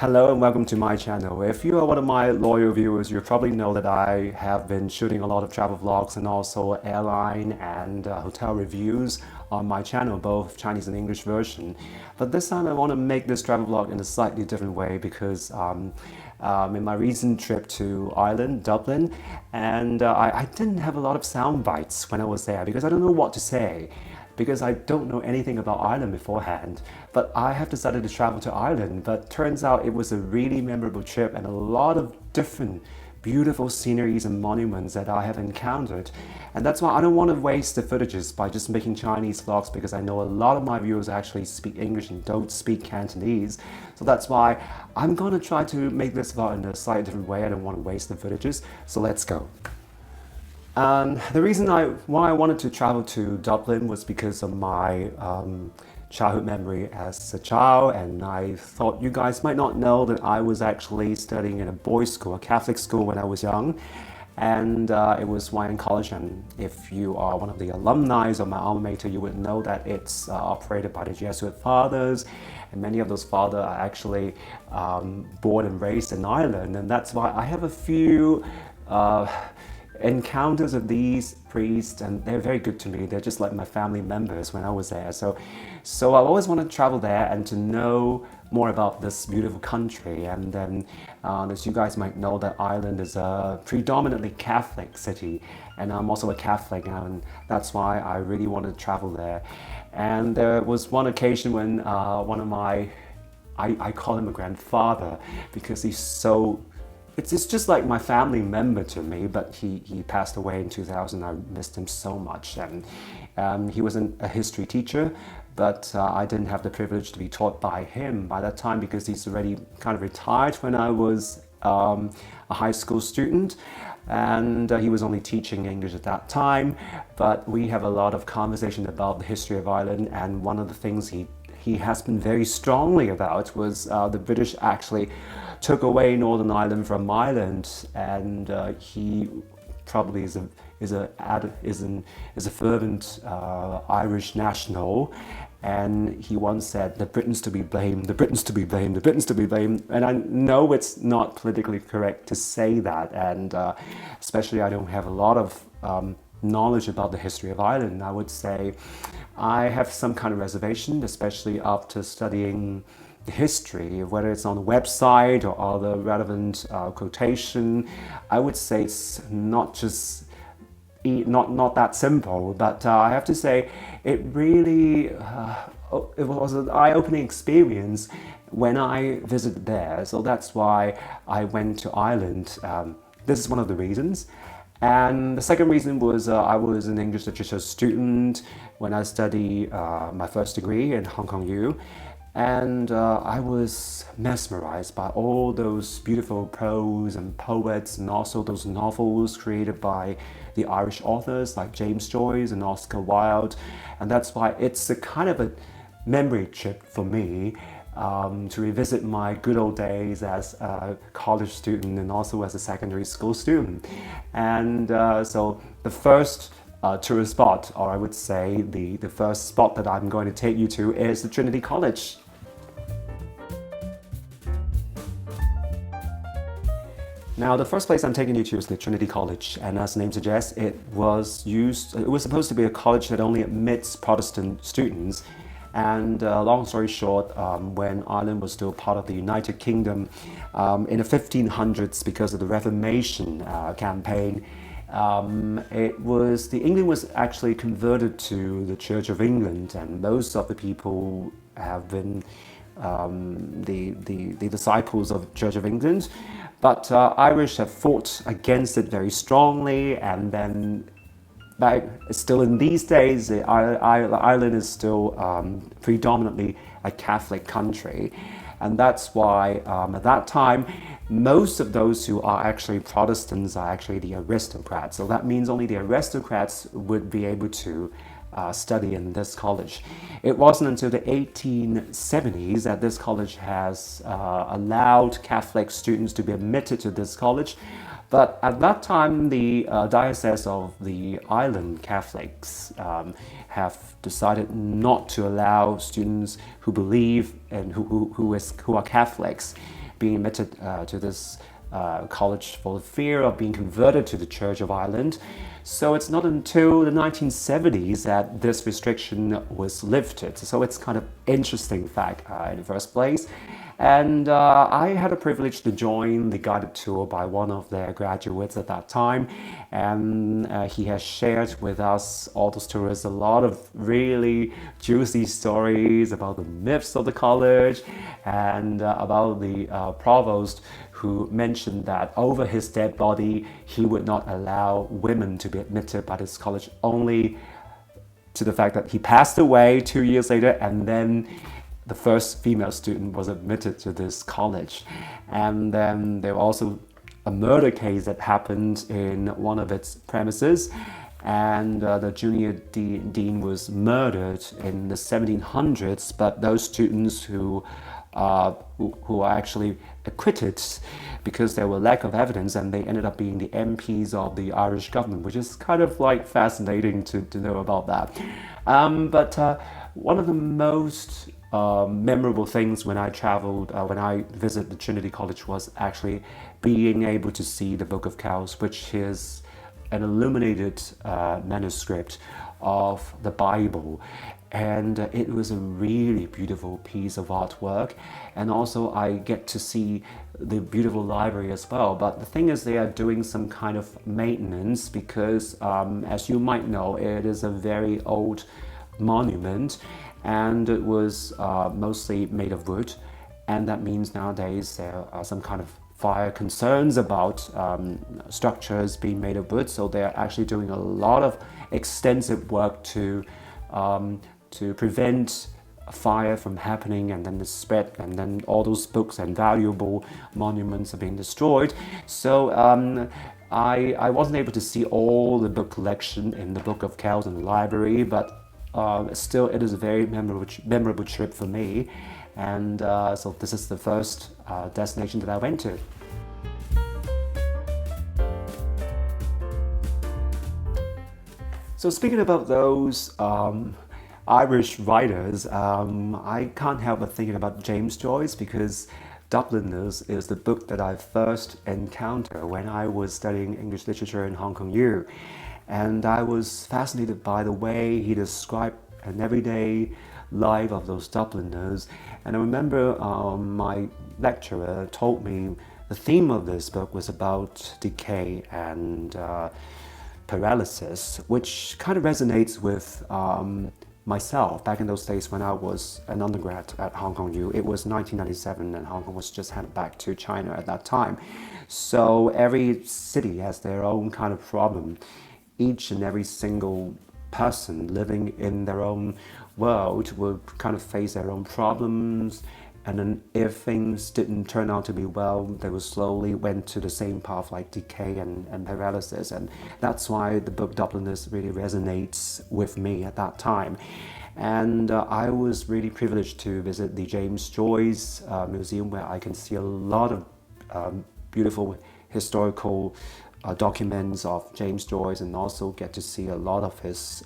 Hello and welcome to my channel. If you are one of my loyal viewers, you probably know that I have been shooting a lot of travel vlogs and also airline and hotel reviews on my channel, both Chinese and English version. But this time I want to make this travel vlog in a slightly different way because in my recent trip to Ireland, Dublin, and I didn't have a lot of sound bites when I was there because I don't know what to say, because I don't know anything about Ireland beforehand. But I have decided to travel to Ireland, but turns out it was a really memorable trip and a lot of different beautiful sceneries and monuments that I have encountered. And that's why I don't want to waste the footages by just making Chinese vlogs, because I know a lot of my viewers actually speak English and don't speak Cantonese. So that's why I'm going to try to make this vlog in a slightly different way. I don't want to waste the footages. So let's go. The reason why I wanted to travel to Dublin was because of my childhood memory as a child, and I thought you guys might not know that I was actually studying in a boys' school, a Catholic school, when I was young, and it was Wilde College. And if you are one of the alumni of my alma mater, you would know that it's operated by the Jesuit fathers, and many of those fathers are actually born and raised in Ireland, and that's why I have a few encounters of these priests, and they're very good to me. They're just like my family members when I was there. So I've always wanted to travel there and to know more about this beautiful country. And then as you guys might know, that Ireland is a predominantly Catholic city, and I'm also a Catholic, and that's why I really wanted to travel there. And there was one occasion when one of my, I call him a grandfather because he's so, it's just like my family member to me, but he passed away in 2000. I missed him so much. And he wasn't a history teacher, but I didn't have the privilege to be taught by him by that time because he's already kind of retired when I was a high school student. And he was only teaching English at that time. But we have a lot of conversation about the history of Ireland, and one of the things he has been very strongly about was the British actually took away Northern Ireland from Ireland, and he probably is a fervent Irish national, and he once said, "The Britons to be blamed, the Britons to be blamed, the Britons to be blamed." And I know it's not politically correct to say that, and especially I don't have a lot of knowledge about the history of Ireland. I would say I have some kind of reservation, especially after studying the history, whether it's on the website or other relevant quotation. I would say it's not just not that simple, but I have to say it really it was an eye-opening experience when I visited there. So that's why I went to Ireland. This is one of the reasons. And the second reason was I was an English literature student when I studied my first degree in Hong Kong U. And I was mesmerized by all those beautiful prose and poets, and also those novels created by the Irish authors like James Joyce and Oscar Wilde. And that's why it's a kind of a memory trip for me to revisit my good old days as a college student and also as a secondary school student. And so the first tourist spot, or I would say the first spot that I'm going to take you to, is the Trinity College. Now, the first place I'm taking you to is the Trinity College, and as the name suggests, it was supposed to be a college that only admits Protestant students. And long story short, when Ireland was still part of the United Kingdom in the 1500s, because of the Reformation campaign, England was actually converted to the Church of England, and most of the people have been the disciples of Church of England. But Irish have fought against it very strongly, and then still in these days, Ireland is still predominantly a Catholic country. And that's why at that time, most of those who are actually Protestants are actually the aristocrats. So that means only the aristocrats would be able to study in this college. It wasn't until the 1870s that this college has allowed Catholic students to be admitted to this college. But at that time, the Diocese of the Island Catholics have decided not to allow students who believe and who are Catholics being admitted to this college for fear of being converted to the Church of Ireland. So it's not until the 1970s that this restriction was lifted. So it's kind of interesting fact in the first place. And I had a privilege to join the guided tour by one of their graduates at that time. And he has shared with us, all those tourists, a lot of really juicy stories about the myths of the college and about the provost who mentioned that over his dead body, he would not allow women to be admitted by this college, only to the fact that he passed away 2 years later, and then the first female student was admitted to this college. And then there was also a murder case that happened in one of its premises, and the junior dean was murdered in the 1700s, but those students who are actually acquitted because there were lack of evidence, and they ended up being the MPs of the Irish government, which is kind of like fascinating to know about that. But one of the most memorable things when I traveled, when I visited the Trinity College, was actually being able to see the Book of Kells, which is an illuminated manuscript of the Bible. And it was a really beautiful piece of artwork, and also I get to see the beautiful library as well. But the thing is, they are doing some kind of maintenance because as you might know, it is a very old monument, and it was mostly made of wood, and that means nowadays there are some kind of fire concerns about structures being made of wood. So they're actually doing a lot of extensive work to prevent a fire from happening, and then the spread, and then all those books and valuable monuments are being destroyed. So I wasn't able to see all the book collection in the Book of Kells in the library, but still it is a very memorable trip for me. And so this is the first destination that I went to. So speaking about those Irish writers, I can't help but thinking about James Joyce, because Dubliners is the book that I first encountered when I was studying English literature in Hong Kong U. And I was fascinated by the way he described an everyday life of those Dubliners. And I remember my lecturer told me the theme of this book was about decay and paralysis, which kind of resonates with myself back in those days when I was an undergrad at Hong Kong U. It was 1997 and Hong Kong was just handed back to China at that time. So every city has their own kind of problem. Each and every single person living in their own world will kind of face their own problems, and then if things didn't turn out to be well, they will slowly went to the same path like decay and paralysis. And that's why the book Dubliners really resonates with me at that time. And I was really privileged to visit the James Joyce Museum, where I can see a lot of beautiful historical documents of James Joyce, and also get to see a lot of his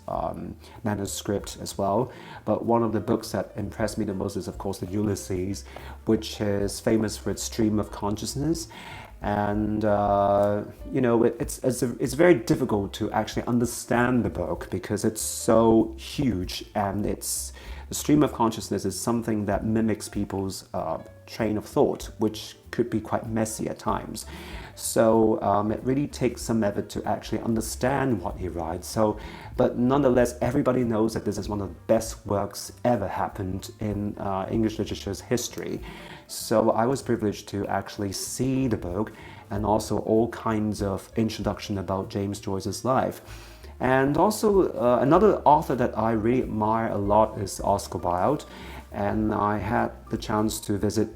manuscript as well. But one of the books that impressed me the most is, of course, the Ulysses, which is famous for its stream of consciousness. And you know, it's very difficult to actually understand the book because it's so huge, and the stream of consciousness is something that mimics people's train of thought, which could be quite messy at times. So it really takes some effort to actually understand what he writes. So, but nonetheless, everybody knows that this is one of the best works ever happened in English literature's history. So I was privileged to actually see the book, and also all kinds of introduction about James Joyce's life. And also another author that I really admire a lot is Oscar Wilde, and I had the chance to visit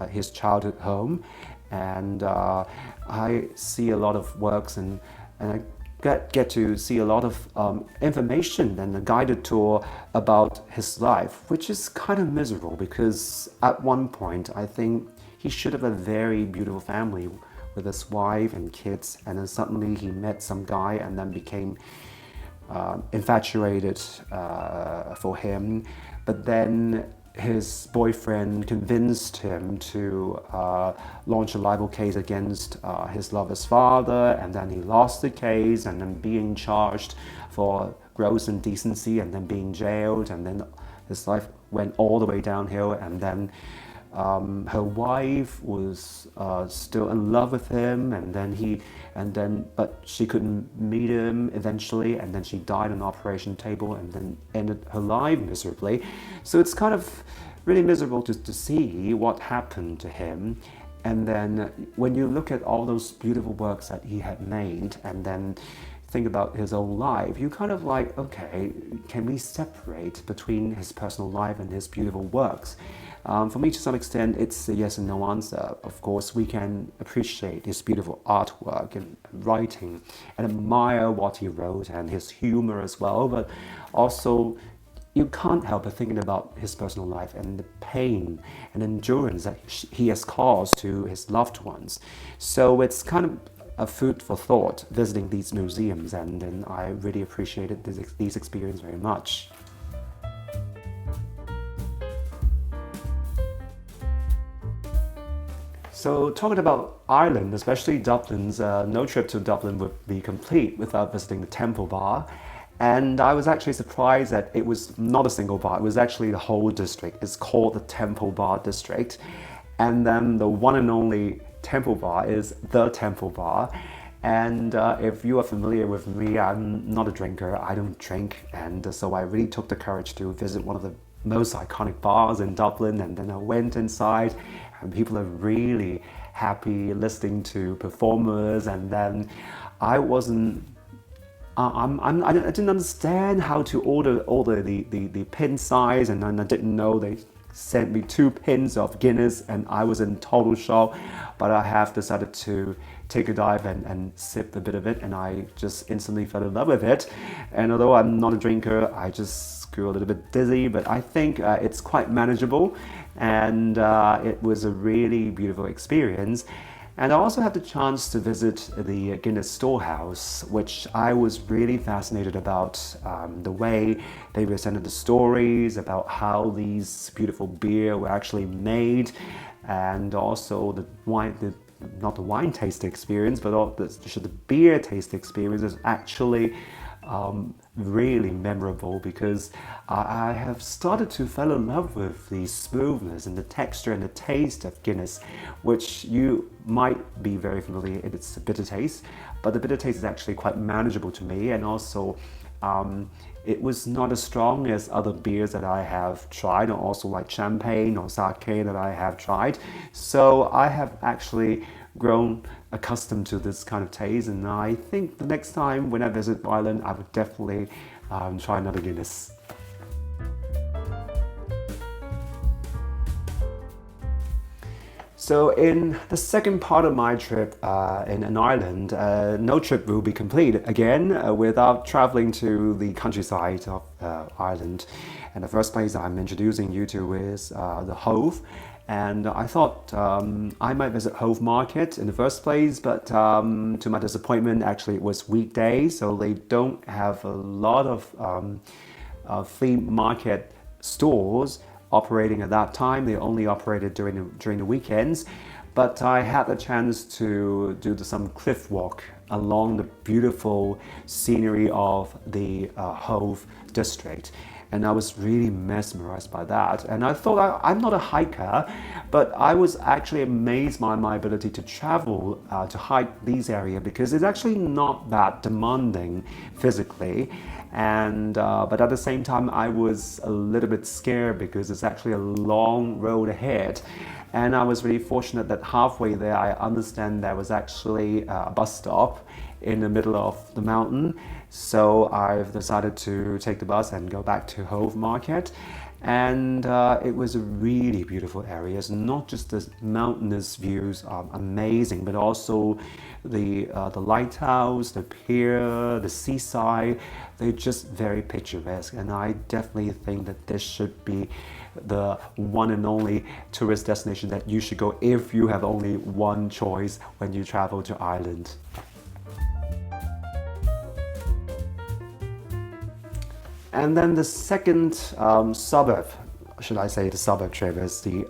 his childhood home, and I see a lot of works, and I get to see a lot of information and a guided tour about his life, which is kind of miserable because at one point I think he should have a very beautiful family with his wife and kids, and then suddenly he met some guy and then became infatuated for him. But then his boyfriend convinced him to launch a libel case against his lover's father, and then he lost the case, and then being charged for gross indecency, and then being jailed, and then his life went all the way downhill. And then her wife was still in love with him, but she couldn't meet him eventually, and then she died on the operation table, and then ended her life miserably. So it's kind of really miserable to see what happened to him. And then when you look at all those beautiful works that he had made, and then think about his own life, you kind of like, okay, can we separate between his personal life and his beautiful works? For me, to some extent, it's a yes and no answer. Of course, we can appreciate his beautiful artwork and writing and admire what he wrote and his humor as well, but also you can't help but thinking about his personal life and the pain and endurance that he has caused to his loved ones. So it's kind of a food for thought visiting these museums, and then I really appreciated these experiences very much. So talking about Ireland, especially Dublin's, no trip to Dublin would be complete without visiting the Temple Bar. And I was actually surprised that it was not a single bar, it was actually the whole district. It's called the Temple Bar District. And then the one and only Temple Bar is the Temple Bar. And if you are familiar with me, I'm not a drinker, I don't drink. And so I really took the courage to visit one of the most iconic bars in Dublin. And then I went inside, and people are really happy listening to performers. And then I didn't understand how to order the pin size, and then I didn't know they sent me 2 pins of Guinness, and I was in total shock. But I have decided to take a dive and sip a bit of it, and I just instantly fell in love with it. And although I'm not a drinker, I just grew a little bit dizzy, but I think it's quite manageable, and it was a really beautiful experience. And I also had the chance to visit the Guinness Storehouse, which I was really fascinated about, the way they presented the stories about how these beautiful beer were actually made, and also the wine, not the wine taste experience, but the beer taste experience is actually really memorable, because I have started to fall in love with the smoothness and the texture and the taste of Guinness, which you might be very familiar. It's a bitter taste, but the bitter taste is actually quite manageable to me, and also it was not as strong as other beers that I have tried, or also like champagne or sake that I have tried. So I have actually grown accustomed to this kind of taste, and I think the next time when I visit Ireland, I would definitely try another Guinness. So in the second part of my trip in Ireland, no trip will be complete again without traveling to the countryside of Ireland. And the first place I'm introducing you to is the Howth. And I thought I might visit Howth Market in the first place, but to my disappointment, actually it was weekday, so they don't have a lot of flea market stores operating at that time. They only operated during the weekends. But I had the chance to do some cliff walk along the beautiful scenery of the Howth district. And I was really mesmerized by that. And I thought, I'm not a hiker, but I was actually amazed by my ability to travel, to hike these areas, because it's actually not that demanding physically. And but at the same time, I was a little bit scared because it's actually a long road ahead. And I was really fortunate that halfway there, I understand there was actually a bus stop in the middle of the mountain. So I've decided to take the bus and go back to Howth Market. And it was a really beautiful area. It's not just the mountainous views are amazing, but also the lighthouse, the pier, the seaside. They're just very picturesque. And I definitely think that this should be the one and only tourist destination that you should go if you have only one choice when you travel to Ireland. And then the second suburb should I say, the suburb trip is the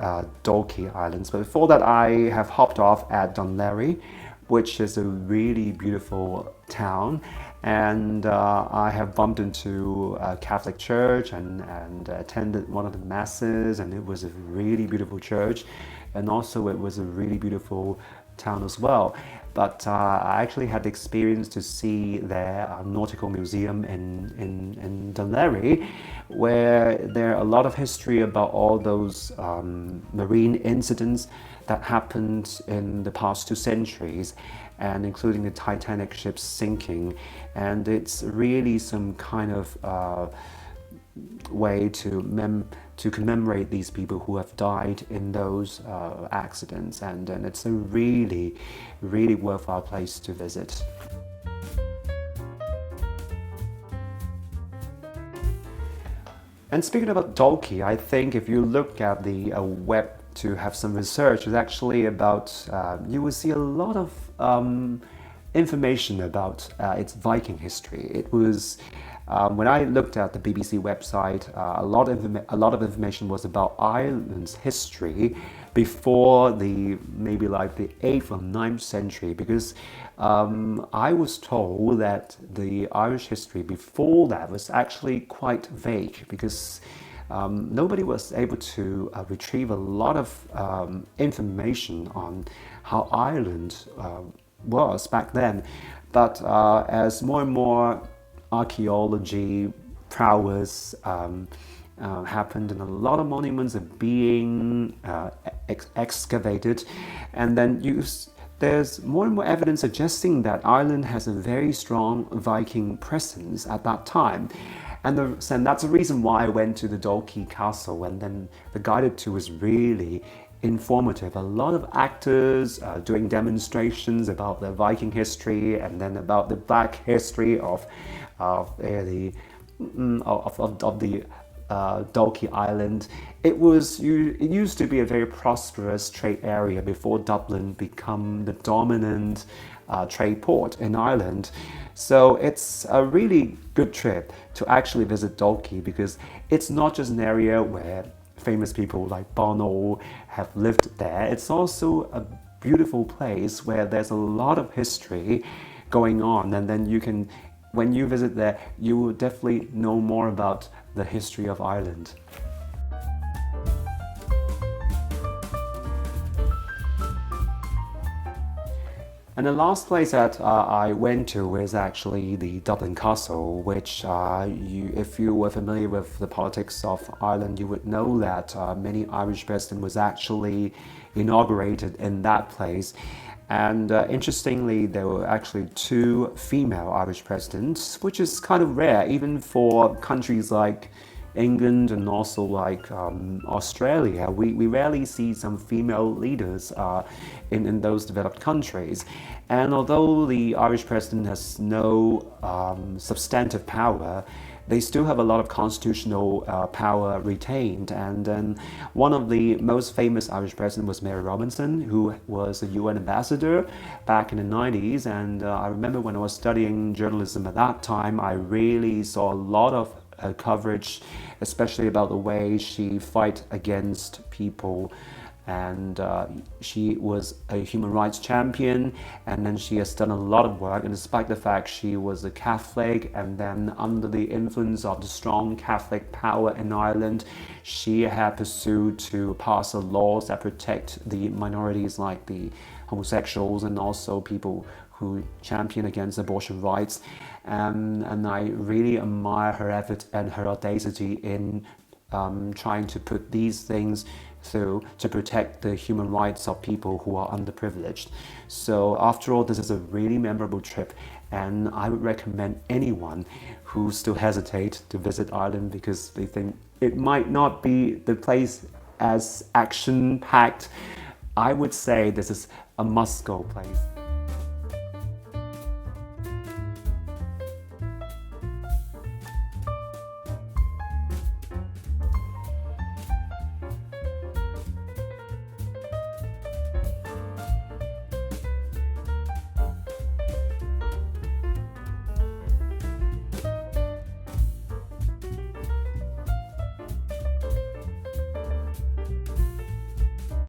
Dalkey Islands. But before that, I have hopped off at Dunleary, which is a really beautiful town. And I have bumped into a Catholic church and attended one of the masses, and it was a really beautiful church. And also it was a really beautiful town as well. But I actually had the experience to see their nautical museum in Dunleary, where there are a lot of history about all those marine incidents that happened in the past 2 centuries, and including the Titanic ship's sinking. And it's really some kind of way to commemorate these people who have died in those accidents, and it's a really, really worthwhile place to visit. And speaking about Dalkey, I think if you look at the web to have some research, it's actually about, you will see a lot of information about its Viking history. It was, when I looked at the BBC website, a lot of information was about Ireland's history before maybe like the 8th or 9th century, because I was told that the Irish history before that was actually quite vague, because nobody was able to retrieve a lot of information on how Ireland was back then. But as more and more archaeology prowess happened, and a lot of monuments are being excavated, and then there's more and more evidence suggesting that Ireland has a very strong Viking presence at that time. And that's the reason why I went to the Dalkey Castle, and then the guided tour was really informative. A lot of actors doing demonstrations about the Viking history, and then about the black history of the Dalkey Island. It used to be a very prosperous trade area before Dublin became the dominant trade port in Ireland. So it's a really good trip to actually visit Dalkey, because it's not just an area where famous people like Bono have lived there. It's also a beautiful place where there's a lot of history going on, and then when you visit there, you will definitely know more about the history of Ireland. And the last place that I went to is actually the Dublin Castle, which if you were familiar with the politics of Ireland, you would know that many Irish presidents was actually inaugurated in that place. And interestingly, there were actually 2 female Irish presidents, which is kind of rare, even for countries like England and also like Australia. We rarely see some female leaders in those developed countries. And although the Irish president has no substantive power, they still have a lot of constitutional power retained. And then one of the most famous Irish presidents was Mary Robinson, who was a UN ambassador back in the 90s. And I remember when I was studying journalism at that time, I really saw a lot of coverage, especially about the way she fight against people. And she was a human rights champion, and then she has done a lot of work, and despite the fact she was a Catholic, and then under the influence of the strong Catholic power in Ireland, she had pursued to pass laws that protect the minorities like the homosexuals and also people who champion against abortion rights. And I really admire her effort and her audacity in trying to put these things through to protect the human rights of people who are underprivileged. So after all, this is a really memorable trip, and I would recommend anyone who still hesitate to visit Ireland because they think it might not be the place as action-packed. I would say this is a must-go place.